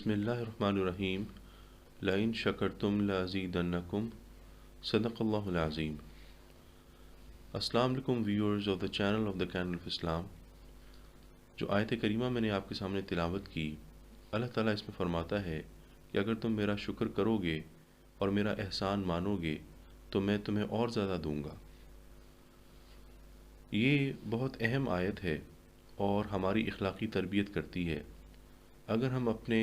بسم اللہ الرحمن الرحیم لئن شکرتم لازیدنکم صدق اللہ العظیم۔ السلام علیکم viewers of the channel of the channel of Islam. جو آیت کریمہ میں نے آپ کے سامنے تلاوت کی، اللہ تعالیٰ اس میں فرماتا ہے کہ اگر تم میرا شکر کرو گے اور میرا احسان مانو گے تو میں تمہیں اور زیادہ دوں گا۔ یہ بہت اہم آیت ہے اور ہماری اخلاقی تربیت کرتی ہے۔ اگر ہم اپنے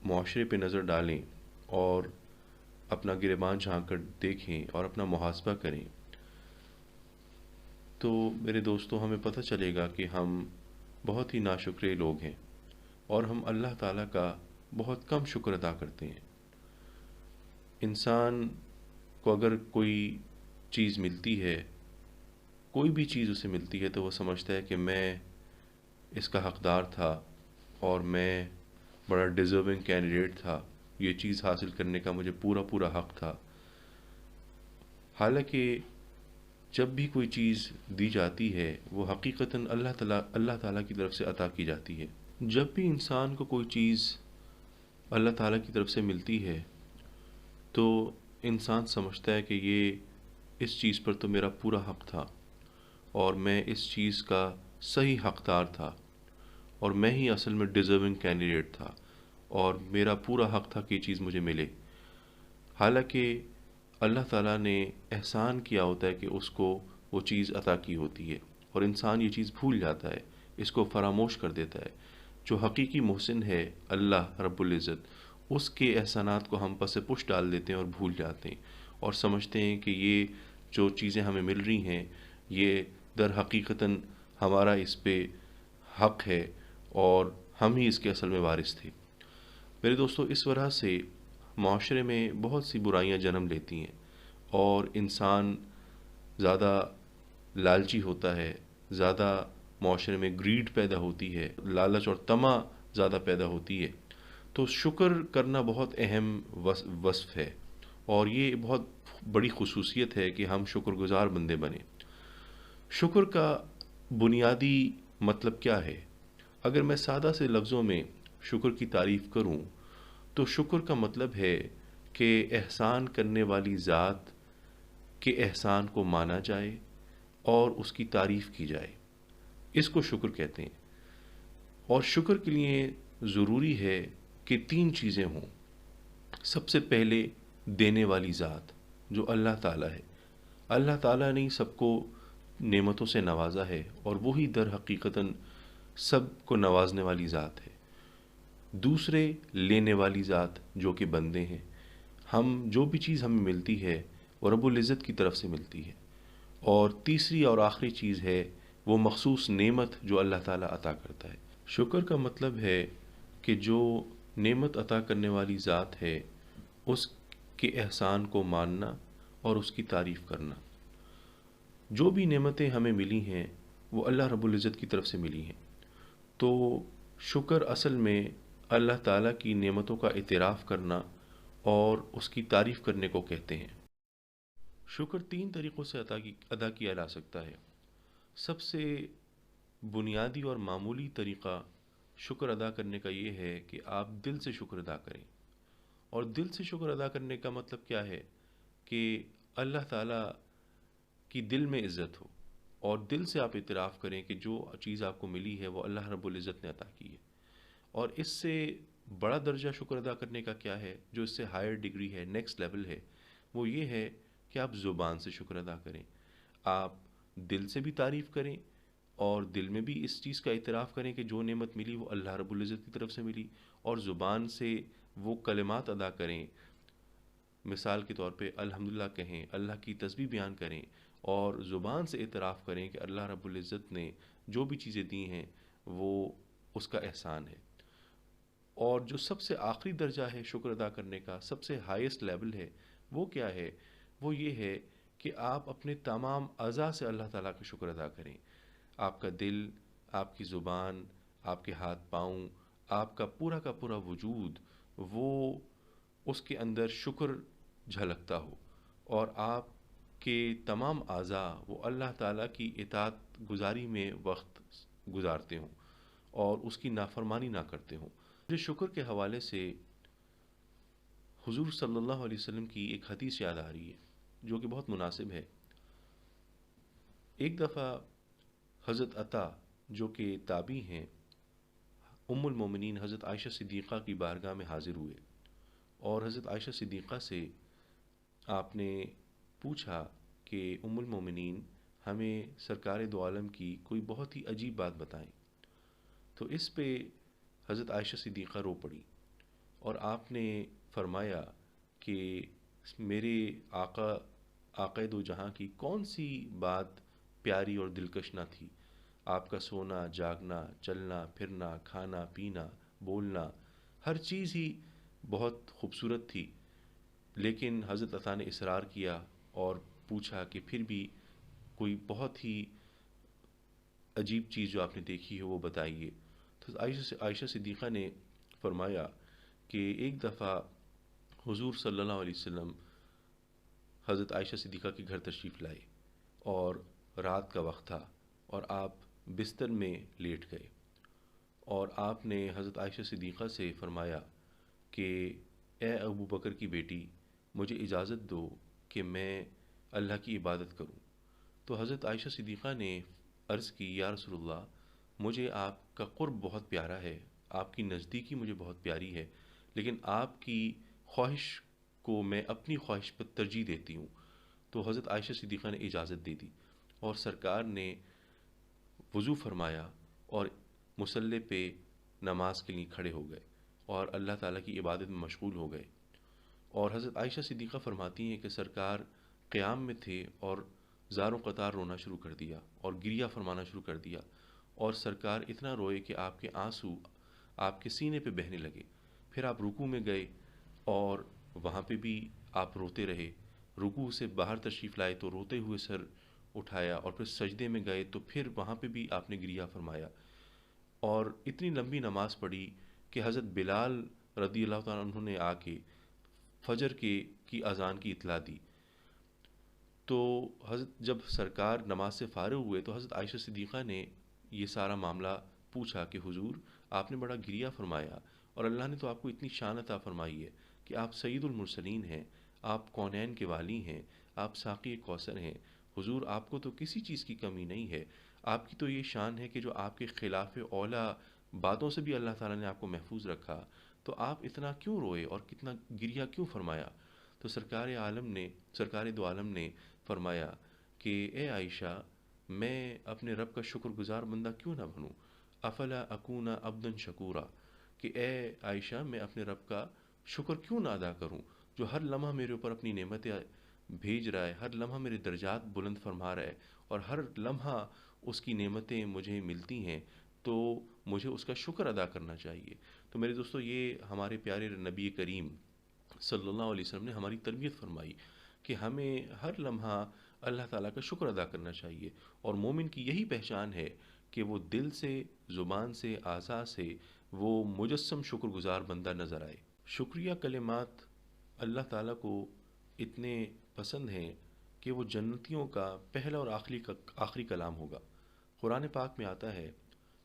معاشرے پہ نظر ڈالیں اور اپنا گریبان جھانک کر دیکھیں اور اپنا محاسبہ کریں تو میرے دوستو ہمیں پتہ چلے گا کہ ہم بہت ہی ناشکرے لوگ ہیں اور ہم اللہ تعالیٰ کا بہت کم شکر ادا کرتے ہیں۔ انسان کو اگر کوئی چیز ملتی ہے، کوئی بھی چیز اسے ملتی ہے تو وہ سمجھتا ہے کہ میں اس کا حقدار تھا اور میں بڑا ڈیزرونگ کینڈیڈیٹ تھا، یہ چیز حاصل کرنے کا مجھے پورا حق تھا۔ حالانکہ جب بھی کوئی چیز دی جاتی ہے وہ حقیقتاً اللہ تعالیٰ کی طرف سے عطا کی جاتی ہے۔ جب بھی انسان کو کوئی چیز اللہ تعالیٰ کی طرف سے ملتی ہے تو انسان سمجھتا ہے کہ یہ اس چیز پر تو میرا پورا حق تھا اور میں اس چیز کا صحیح حقدار تھا اور میں ہی اصل میں ڈیزرونگ کینڈیڈیٹ تھا اور میرا پورا حق تھا کہ یہ چیز مجھے ملے۔ حالانکہ اللہ تعالیٰ نے احسان کیا ہوتا ہے کہ اس کو وہ چیز عطا کی ہوتی ہے اور انسان یہ چیز بھول جاتا ہے، اس کو فراموش کر دیتا ہے۔ جو حقیقی محسن ہے اللہ رب العزت، اس کے احسانات کو ہم پس پش ڈال دیتے ہیں اور بھول جاتے ہیں اور سمجھتے ہیں کہ یہ جو چیزیں ہمیں مل رہی ہیں یہ در حقیقتاً ہمارا اس پہ حق ہے اور ہم ہی اس کے اصل میں وارث تھے۔ میرے دوستو، اس وجہ سے معاشرے میں بہت سی برائیاں جنم لیتی ہیں اور انسان زیادہ لالچی ہوتا ہے، زیادہ معاشرے میں گریڈ پیدا ہوتی ہے، لالچ اور طمع زیادہ پیدا ہوتی ہے۔ تو شکر کرنا بہت اہم وصف ہے اور یہ بہت بڑی خصوصیت ہے کہ ہم شکر گزار بندے بنیں۔ شکر کا بنیادی مطلب کیا ہے؟ اگر میں سادہ سے لفظوں میں شکر کی تعریف کروں تو شکر کا مطلب ہے کہ احسان کرنے والی ذات کے احسان کو مانا جائے اور اس کی تعریف کی جائے، اس کو شکر کہتے ہیں۔ اور شکر کے لیے ضروری ہے کہ 3 چیزیں ہوں۔ سب سے پہلے دینے والی ذات جو اللہ تعالیٰ ہے۔ اللہ تعالیٰ نے سب کو نعمتوں سے نوازا ہے اور وہی در حقیقتاً سب کو نوازنے والی ذات ہے۔ دوسرے لینے والی ذات جو کہ بندے ہیں، ہم جو بھی چیز ہمیں ملتی ہے وہ رب العزت کی طرف سے ملتی ہے۔ اور تیسری اور آخری چیز ہے وہ مخصوص نعمت جو اللہ تعالیٰ عطا کرتا ہے۔ شکر کا مطلب ہے کہ جو نعمت عطا کرنے والی ذات ہے اس کے احسان کو ماننا اور اس کی تعریف کرنا۔ جو بھی نعمتیں ہمیں ملی ہیں وہ اللہ رب العزت کی طرف سے ملی ہیں، تو شکر اصل میں اللہ تعالیٰ کی نعمتوں کا اعتراف کرنا اور اس کی تعریف کرنے کو کہتے ہیں۔ شکر 3 طریقوں سے ادا کیا جا سکتا ہے۔ سب سے بنیادی اور معمولی طریقہ شکر ادا کرنے کا یہ ہے کہ آپ دل سے شکر ادا کریں۔ اور دل سے شکر ادا کرنے کا مطلب کیا ہے؟ کہ اللہ تعالیٰ کی دل میں عزت ہو اور دل سے آپ اعتراف کریں کہ جو چیز آپ کو ملی ہے وہ اللہ رب العزت نے عطا کی ہے۔ اور اس سے بڑا درجہ شکر ادا کرنے کا کیا ہے، جو اس سے ہائر ڈگری ہے، نیکسٹ لیول ہے، وہ یہ ہے کہ آپ زبان سے شکر ادا کریں۔ آپ دل سے بھی تعریف کریں اور دل میں بھی اس چیز کا اعتراف کریں کہ جو نعمت ملی وہ اللہ رب العزت کی طرف سے ملی، اور زبان سے وہ کلمات ادا کریں۔ مثال کے طور پہ الحمدللہ کہیں، اللہ کی تسبیح بیان کریں اور زبان سے اعتراف کریں کہ اللہ رب العزت نے جو بھی چیزیں دی ہیں وہ اس کا احسان ہے۔ اور جو سب سے آخری درجہ ہے شکر ادا کرنے کا، سب سے ہائیسٹ لیول ہے، وہ کیا ہے؟ وہ یہ ہے کہ آپ اپنے تمام اعضاء سے اللہ تعالیٰ کا شکر ادا کریں۔ آپ کا دل، آپ کی زبان، آپ کے ہاتھ پاؤں، آپ کا پورا وجود، وہ اس کے اندر شکر جھلکتا ہو اور آپ کے تمام اعضاء وہ اللہ تعالیٰ کی اطاعت گزاری میں وقت گزارتے ہوں اور اس کی نافرمانی نہ کرتے ہوں۔ مجھے شکر کے حوالے سے حضور صلی اللہ علیہ وسلم کی ایک حدیث یاد آ رہی ہے جو کہ بہت مناسب ہے۔ ایک دفعہ حضرت عطا جو کہ تابعی ہیں، ام المومنین حضرت عائشہ صدیقہ کی بارگاہ میں حاضر ہوئے، اور حضرت عائشہ صدیقہ سے آپ نے پوچھا کہ ام المومنین ہمیں سرکار دو عالم کی کوئی بہت ہی عجیب بات بتائیں۔ تو اس پہ حضرت عائشہ صدیقہ رو پڑی اور آپ نے فرمایا کہ میرے آقا دو جہاں کی کون سی بات پیاری اور دلکش نہ تھی۔ آپ کا سونا، جاگنا، چلنا پھرنا، کھانا پینا، بولنا، ہر چیز ہی بہت خوبصورت تھی۔ لیکن حضرت عطا نے اصرار کیا اور پوچھا کہ پھر بھی کوئی بہت ہی عجیب چیز جو آپ نے دیکھی ہے وہ بتائیے۔ تو عائشہ صدیقہ نے فرمایا کہ ایک دفعہ حضور صلی اللہ علیہ وسلم حضرت عائشہ صدیقہ کے گھر تشریف لائے اور رات کا وقت تھا اور آپ بستر میں لیٹ گئے، اور آپ نے حضرت عائشہ صدیقہ سے فرمایا کہ اے ابو بکر کی بیٹی، مجھے اجازت دو کہ میں اللہ کی عبادت کروں۔ تو حضرت عائشہ صدیقہ نے عرض کی، یا رسول اللہ، مجھے آپ کا قرب بہت پیارا ہے، آپ کی نزدیکی مجھے بہت پیاری ہے، لیکن آپ کی خواہش کو میں اپنی خواہش پر ترجیح دیتی ہوں۔ تو حضرت عائشہ صدیقہ نے اجازت دے دی اور سرکار نے وضو فرمایا اور مصلی پہ نماز کے لیے کھڑے ہو گئے اور اللہ تعالیٰ کی عبادت میں مشغول ہو گئے۔ اور حضرت عائشہ صدیقہ فرماتی ہیں کہ سرکار قیام میں تھے اور زار و قطار رونا شروع کر دیا اور گریہ فرمانا شروع کر دیا، اور سرکار اتنا روئے کہ آپ کے آنسو آپ کے سینے پہ بہنے لگے۔ پھر آپ رکوع میں گئے اور وہاں پہ بھی آپ روتے رہے، رکوع سے باہر تشریف لائے تو روتے ہوئے سر اٹھایا، اور پھر سجدے میں گئے تو پھر وہاں پہ بھی آپ نے گریہ فرمایا، اور اتنی لمبی نماز پڑھی کہ حضرت بلال رضی اللہ تعالیٰ عنہ نے آ کے فجر کی اذان کی اطلاع دی۔ تو حضرت جب سرکار نماز سے فارغ ہوئے تو حضرت عائشہ صدیقہ نے یہ سارا معاملہ پوچھا کہ حضور، آپ نے بڑا گریہ فرمایا اور اللہ نے تو آپ کو اتنی شان عطا فرمائی ہے کہ آپ سید المرسلین ہیں، آپ کونین کے والی ہیں، آپ ساقی کوثر ہیں، حضور آپ کو تو کسی چیز کی کمی نہیں ہے، آپ کی تو یہ شان ہے کہ جو آپ کے خلاف اولا باتوں سے بھی اللہ تعالیٰ نے آپ کو محفوظ رکھا، تو آپ اتنا کیوں روئے اور کتنا گریہ کیوں فرمایا؟ تو سرکار دو عالم نے فرمایا کہ اے عائشہ، میں اپنے رب کا شکر گزار بندہ کیوں نہ بنوں؟ افلا اکون عبدا شکورا، کہ اے عائشہ، میں اپنے رب کا شکر کیوں نہ ادا کروں جو ہر لمحہ میرے اوپر اپنی نعمتیں بھیج رہا ہے، ہر لمحہ میرے درجات بلند فرما رہا ہے، اور ہر لمحہ اس کی نعمتیں مجھے ملتی ہیں، تو مجھے اس کا شکر ادا کرنا چاہیے۔ تو میرے دوستو، یہ ہمارے پیارے نبی کریم صلی اللہ علیہ وسلم نے ہماری تربیت فرمائی کہ ہمیں ہر لمحہ اللہ تعالیٰ کا شکر ادا کرنا چاہیے، اور مومن کی یہی پہچان ہے کہ وہ دل سے، زبان سے، اعضاء سے وہ مجسم شکر گزار بندہ نظر آئے۔ شکریہ کلمات اللہ تعالیٰ کو اتنے پسند ہیں کہ وہ جنتیوں کا پہلا اور آخری کلام ہوگا۔ قرآن پاک میں آتا ہے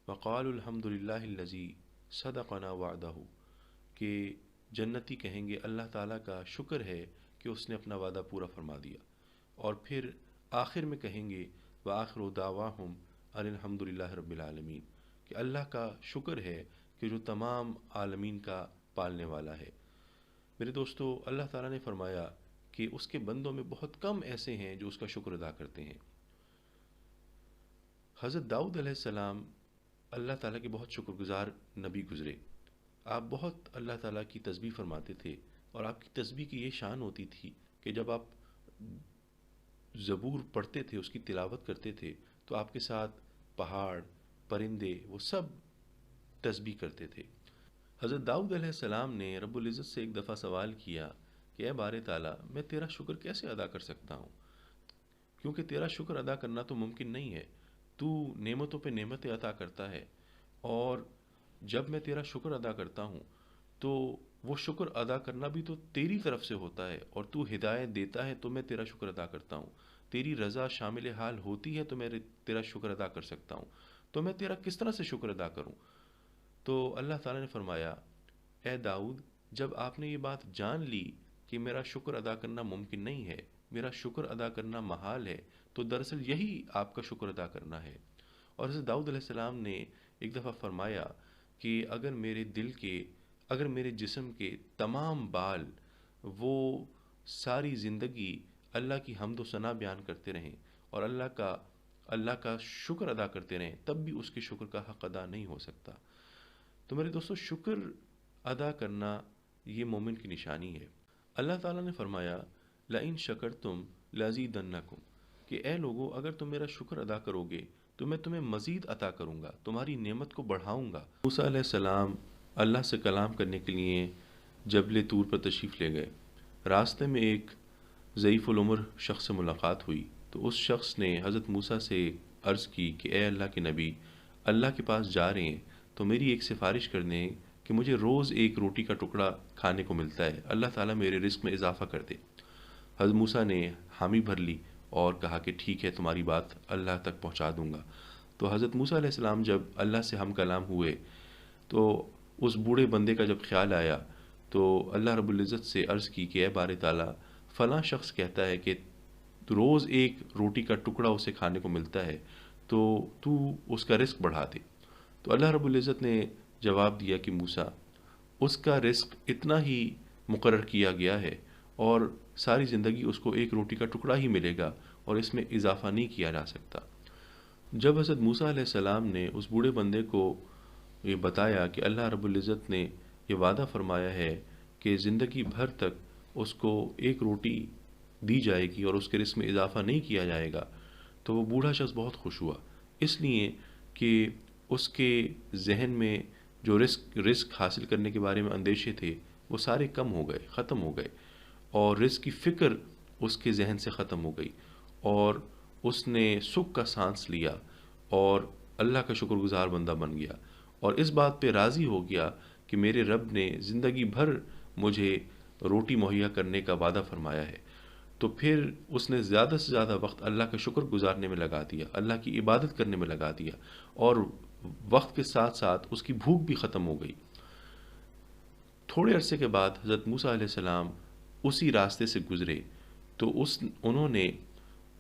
وَقَالُوا الْحَمْدُ لِلَّهِ الَّذِي صَدَقَنَا وَعْدَهُ، کہ جنتی کہیں گے اللہ تعالیٰ کا شکر ہے کہ اس نے اپنا وعدہ پورا فرما دیا، اور پھر آخر میں کہیں گے وَآخِرُ دَعْوَاهُمْ أَنِ الْحَمْدُ لِلَّهِ رَبِّ الْعَالَمِينَ، کہ اللہ کا شکر ہے کہ جو تمام عالمین کا پالنے والا ہے۔ میرے دوستو، اللہ تعالیٰ نے فرمایا کہ اس کے بندوں میں بہت کم ایسے ہیں جو اس کا شکر ادا کرتے ہیں۔ حضرت داؤد علیہ السلام اللہ تعالیٰ کے بہت شکر گزار نبی گزرے۔ آپ بہت اللہ تعالیٰ کی تسبیح فرماتے تھے، اور آپ کی تسبیح کی یہ شان ہوتی تھی کہ جب آپ زبور پڑھتے تھے، اس کی تلاوت کرتے تھے، تو آپ کے ساتھ پہاڑ، پرندے، وہ سب تسبیح کرتے تھے۔ حضرت داؤد علیہ السلام نے رب العزت سے ایک دفعہ سوال کیا کہ اے بارے تعالیٰ، میں تیرا شکر کیسے ادا کر سکتا ہوں؟ کیونکہ تیرا شکر ادا کرنا تو ممکن نہیں ہے، تو نعمتوں پہ نعمتیں عطا کرتا ہے، اور جب میں تیرا شکر ادا کرتا ہوں تو وہ شکر ادا کرنا بھی تو تیری طرف سے ہوتا ہے، اور تو ہدایت دیتا ہے تو میں تیرا شکر ادا کرتا ہوں، تیری رضا شامل حال ہوتی ہے تو میں تیرا شکر ادا کر سکتا ہوں، تو میں تیرا کس طرح سے شکر ادا کروں؟ تو اللہ تعالیٰ نے فرمایا اے داؤد، جب آپ نے یہ بات جان لی کہ میرا شکر ادا کرنا ممکن نہیں ہے، میرا شکر ادا کرنا محال ہے، تو دراصل یہی آپ کا شکر ادا کرنا ہے۔ اور حضرت داؤد علیہ السلام نے ایک دفعہ فرمایا کہ اگر میرے جسم کے تمام بال وہ ساری زندگی اللہ کی حمد و ثنا بیان کرتے رہیں اور اللہ کا شکر ادا کرتے رہیں، تب بھی اس کے شکر کا حق ادا نہیں ہو سکتا۔ تو میرے دوستو، شکر ادا کرنا یہ مومن کی نشانی ہے۔ اللہ تعالیٰ نے فرمایا لَإِن شَكَرْتُمْ لَأَزِيدَنَّكُمْ، کہ اے لوگو، اگر تم میرا شکر ادا کرو گے تو میں تمہیں مزید عطا کروں گا، تمہاری نعمت کو بڑھاؤں گا۔ موسیٰ علیہ السلام اللہ سے کلام کرنے کے لیے جبل طور پر تشریف لے گئے۔ راستے میں ایک ضعیف العمر شخص سے ملاقات ہوئی، تو اس شخص نے حضرت موسیٰ سے عرض کی کہ اے اللہ کے نبی، اللہ کے پاس جا رہے ہیں تو میری ایک سفارش کر دیں کہ مجھے روز ایک روٹی کا ٹکڑا کھانے کو ملتا ہے، اللہ تعالیٰ میرے رزق میں اضافہ کر دے۔ حضرت موسیٰ نے حامی بھر لی اور کہا کہ ٹھیک ہے، تمہاری بات اللہ تک پہنچا دوں گا۔ تو حضرت موسیٰ علیہ السلام جب اللہ سے ہم کلام ہوئے تو اس بوڑھے بندے کا جب خیال آیا تو اللہ رب العزت سے عرض کی کہ اے بار تعالیٰ، فلاں شخص کہتا ہے کہ روز ایک روٹی کا ٹکڑا اسے کھانے کو ملتا ہے، تو تو اس کا رزق بڑھا دے۔ تو اللہ رب العزت نے جواب دیا کہ موسیٰ، اس کا رزق اتنا ہی مقرر کیا گیا ہے اور ساری زندگی اس کو ایک روٹی کا ٹکڑا ہی ملے گا اور اس میں اضافہ نہیں کیا جا سکتا۔ جب حضرت موسیٰ علیہ السلام نے اس بوڑھے بندے کو یہ بتایا کہ اللہ رب العزت نے یہ وعدہ فرمایا ہے کہ زندگی بھر تک اس کو ایک روٹی دی جائے گی اور اس کے رزق میں اضافہ نہیں کیا جائے گا، تو وہ بوڑھا شخص بہت خوش ہوا، اس لیے کہ اس کے ذہن میں جو رزق حاصل کرنے کے بارے میں اندیشے تھے وہ سارے کم ہو گئے، ختم ہو گئے، اور رزق کی فکر اس کے ذہن سے ختم ہو گئی، اور اس نے سکھ کا سانس لیا اور اللہ کا شکر گزار بندہ بن گیا، اور اس بات پہ راضی ہو گیا کہ میرے رب نے زندگی بھر مجھے روٹی مہیا کرنے کا وعدہ فرمایا ہے۔ تو پھر اس نے زیادہ سے زیادہ وقت اللہ کا شکر گزارنے میں لگا دیا، اللہ کی عبادت کرنے میں لگا دیا، اور وقت کے ساتھ ساتھ اس کی بھوک بھی ختم ہو گئی۔ تھوڑے عرصے کے بعد حضرت موسیٰ علیہ السلام اسی راستے سے گزرے تو انہوں نے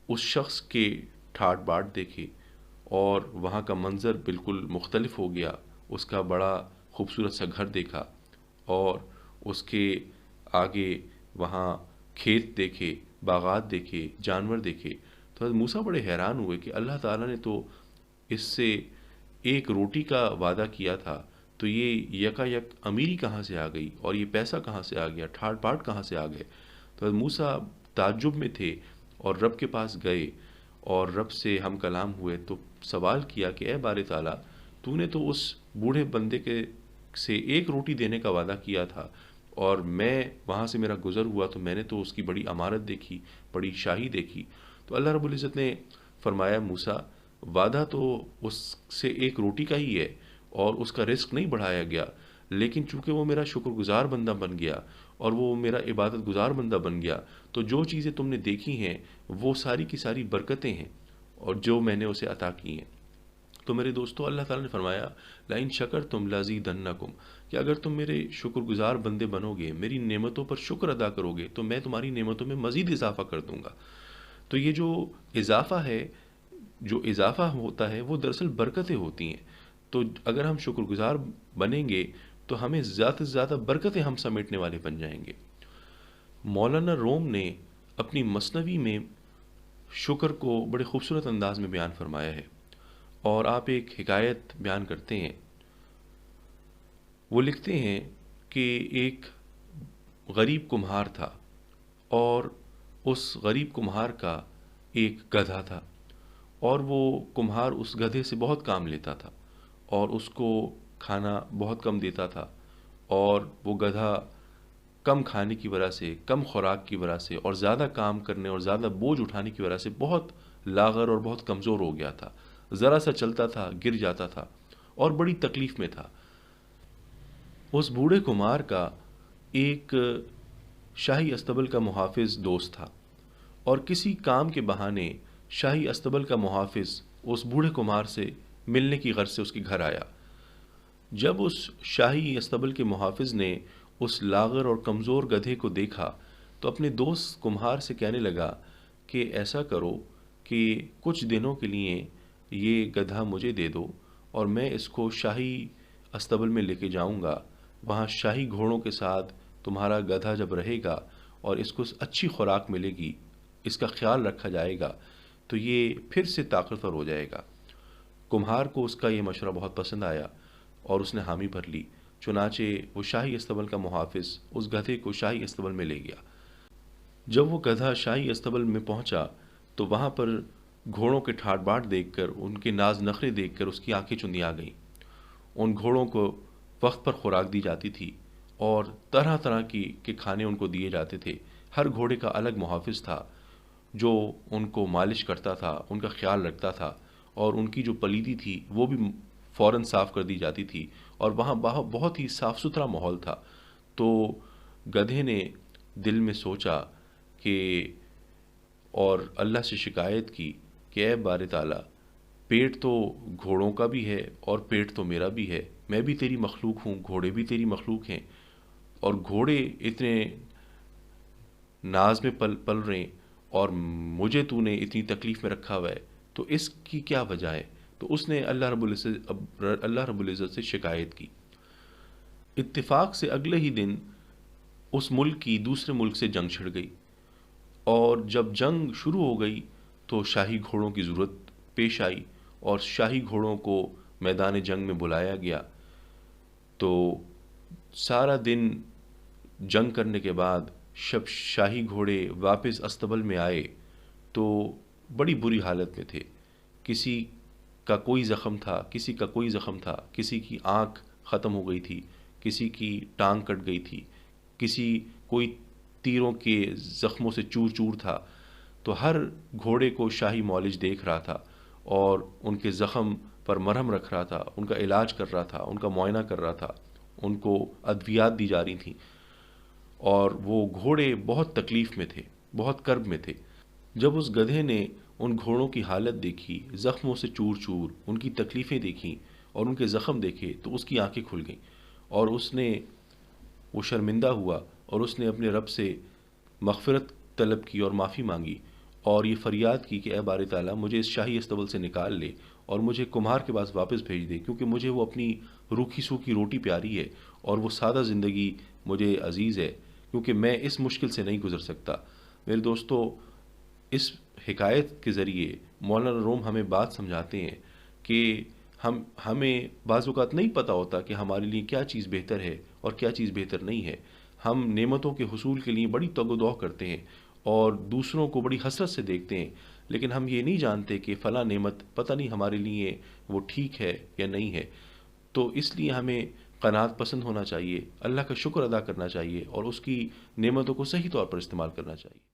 اس شخص کے ٹھاٹ باٹ دیکھے اور وہاں کا منظر بالکل مختلف ہو گیا۔ اس کا بڑا خوبصورت سا گھر دیکھا اور اس کے آگے وہاں کھیت دیکھے، باغات دیکھے، جانور دیکھے۔ تو حضرت موسیٰ بڑے حیران ہوئے کہ اللہ تعالیٰ نے تو اس سے ایک روٹی کا وعدہ کیا تھا، تو یہ یکا یک امیری کہاں سے آ گئی اور یہ پیسہ کہاں سے آ گیا، ٹھاٹ باٹ کہاں سے آ گئے۔ تو حضرت موسیٰ تعجب میں تھے اور رب کے پاس گئے اور رب سے ہم کلام ہوئے تو سوال کیا کہ اے بار تعالیٰ، تو نے تو اس بوڑھے بندے سے ایک روٹی دینے کا وعدہ کیا تھا، اور میں وہاں سے میرا گزر ہوا تو میں نے تو اس کی بڑی عمارت دیکھی، بڑی شاہی دیکھی۔ تو اللہ رب العزت نے فرمایا موسیٰ، وعدہ تو اس سے ایک روٹی کا ہی ہے اور اس کا رزق نہیں بڑھایا گیا، لیکن چونکہ وہ میرا شکر گزار بندہ بن گیا اور وہ میرا عبادت گزار بندہ بن گیا، تو جو چیزیں تم نے دیکھی ہیں وہ ساری کی ساری برکتیں ہیں اور جو میں نے اسے عطا کی ہیں۔ تو میرے دوستو، اللہ تعالیٰ نے فرمایا لَإِن شَكَرْتُمْ لَأَزِيدَنَّكُمْ، کہ اگر تم میرے شکر گزار بندے بنو گے، میری نعمتوں پر شکر ادا کرو گے، تو میں تمہاری نعمتوں میں مزید اضافہ کر دوں گا۔ تو یہ جو اضافہ ہے، جو اضافہ ہوتا ہے، وہ دراصل برکتیں ہوتی ہیں۔ تو اگر ہم شکر گزار بنیں گے تو ہمیں زیادہ سے زیادہ برکتیں ہم سمیٹنے والے بن جائیں گے۔ مولانا روم نے اپنی مثنوی میں شکر کو بڑے خوبصورت انداز میں بیان فرمایا ہے، اور آپ ایک حکایت بیان کرتے ہیں۔ وہ لکھتے ہیں کہ ایک غریب کمہار تھا اور اس غریب کمہار کا ایک گدھا تھا، اور وہ کمہار اس گدھے سے بہت کام لیتا تھا اور اس کو کھانا بہت کم دیتا تھا، اور وہ گدھا کم کھانے کی وجہ سے، کم خوراک کی وجہ سے اور زیادہ کام کرنے اور زیادہ بوجھ اٹھانے کی وجہ سے بہت لاغر اور بہت کمزور ہو گیا تھا، ذرا سا چلتا تھا گر جاتا تھا اور بڑی تکلیف میں تھا۔ اس بوڑھے کمار کا ایک شاہی استبل کا محافظ دوست تھا، اور کسی کام کے بہانے شاہی استبل کا محافظ اس بوڑھے کمار سے ملنے کی غرض سے اس کے گھر آیا۔ جب اس شاہی استبل کے محافظ نے اس لاغر اور کمزور گدھے کو دیکھا تو اپنے دوست کمہار سے کہنے لگا کہ ایسا کرو کہ کچھ دنوں کے لیے یہ گدھا مجھے دے دو اور میں اس کو شاہی استبل میں لے کے جاؤں گا، وہاں شاہی گھوڑوں کے ساتھ تمہارا گدھا جب رہے گا اور اس کو اچھی خوراک ملے گی، اس کا خیال رکھا جائے گا تو یہ پھر سے طاقتور ہو جائے گا۔ کمہار کو اس کا یہ مشورہ بہت پسند آیا اور اس نے حامی بھر لی، چنانچہ وہ شاہی استبل کا محافظ اس گدھے کو شاہی استبل میں لے گیا۔ جب وہ گدھا شاہی استبل میں پہنچا تو وہاں پر گھوڑوں کے ٹھاٹ باٹ دیکھ کر، ان کے ناز نخرے دیکھ کر اس کی آنکھیں چندی آ گئیں۔ ان گھوڑوں کو وقت پر خوراک دی جاتی تھی اور طرح طرح کے کھانے ان کو دیے جاتے تھے۔ ہر گھوڑے کا الگ محافظ تھا جو ان کو مالش کرتا تھا، ان کا خیال رکھتا تھا، اور ان کی جو پلیدی تھی وہ بھی فوراً صاف کر دی جاتی تھی، اور وہاں بہت ہی صاف ستھرا ماحول تھا۔ تو گدھے نے دل میں سوچا کہ اور اللہ سے شکایت کی کہ اے بار تعالیٰ، پیٹ تو گھوڑوں کا بھی ہے اور پیٹ تو میرا بھی ہے، میں بھی تیری مخلوق ہوں، گھوڑے بھی تیری مخلوق ہیں، اور گھوڑے اتنے ناز میں پل رہے ہیں اور مجھے تو نے اتنی تکلیف میں رکھا ہوا ہے، تو اس کی کیا وجہ ہے؟ تو اس نے اللہ رب العزت سے شکایت کی۔ اتفاق سے اگلے ہی دن اس ملک کی دوسرے ملک سے جنگ چھڑ گئی، اور جب جنگ شروع ہو گئی تو شاہی گھوڑوں کی ضرورت پیش آئی اور شاہی گھوڑوں کو میدان جنگ میں بلایا گیا۔ تو سارا دن جنگ کرنے کے بعد جب شاہی گھوڑے واپس استبل میں آئے تو بڑی بری حالت میں تھے۔ کسی کا کوئی زخم تھا، کسی کا کوئی زخم تھا، کسی کی آنکھ ختم ہو گئی تھی، کسی کی ٹانگ کٹ گئی تھی، کوئی تیروں کے زخموں سے چور چور تھا۔ تو ہر گھوڑے کو شاہی معالج دیکھ رہا تھا اور ان کے زخم پر مرہم رکھ رہا تھا، ان کا علاج کر رہا تھا، ان کا معائنہ کر رہا تھا، ان کو ادویات دی جا رہی تھیں، اور وہ گھوڑے بہت تکلیف میں تھے، بہت کرب میں تھے۔ جب اس گدھے نے ان گھوڑوں کی حالت دیکھی، زخموں سے چور چور، ان کی تکلیفیں دیکھیں اور ان کے زخم دیکھے، تو اس کی آنکھیں کھل گئیں اور وہ شرمندہ ہوا اور اس نے اپنے رب سے مغفرت طلب کی اور معافی مانگی، اور یہ فریاد کی کہ اے باری تعالیٰ، مجھے اس شاہی استبل سے نکال لے اور مجھے کمہار کے پاس واپس بھیج دے، کیونکہ مجھے وہ اپنی روکھی سوکھی روٹی پیاری ہے اور وہ سادہ زندگی مجھے عزیز ہے، کیونکہ میں اس مشکل سے نہیں گزر سکتا۔ میرے دوستو، اس حکایت کے ذریعے مولانا روم ہمیں بات سمجھاتے ہیں کہ ہمیں بعض اوقات نہیں پتہ ہوتا کہ ہمارے لیے کیا چیز بہتر ہے اور کیا چیز بہتر نہیں ہے۔ ہم نعمتوں کے حصول کے لیے بڑی تگ و دو کرتے ہیں اور دوسروں کو بڑی حسرت سے دیکھتے ہیں، لیکن ہم یہ نہیں جانتے کہ فلاں نعمت پتہ نہیں ہمارے لیے وہ ٹھیک ہے یا نہیں ہے۔ تو اس لیے ہمیں قناعت پسند ہونا چاہیے، اللہ کا شکر ادا کرنا چاہیے اور اس کی نعمتوں کو صحیح طور پر استعمال کرنا چاہیے۔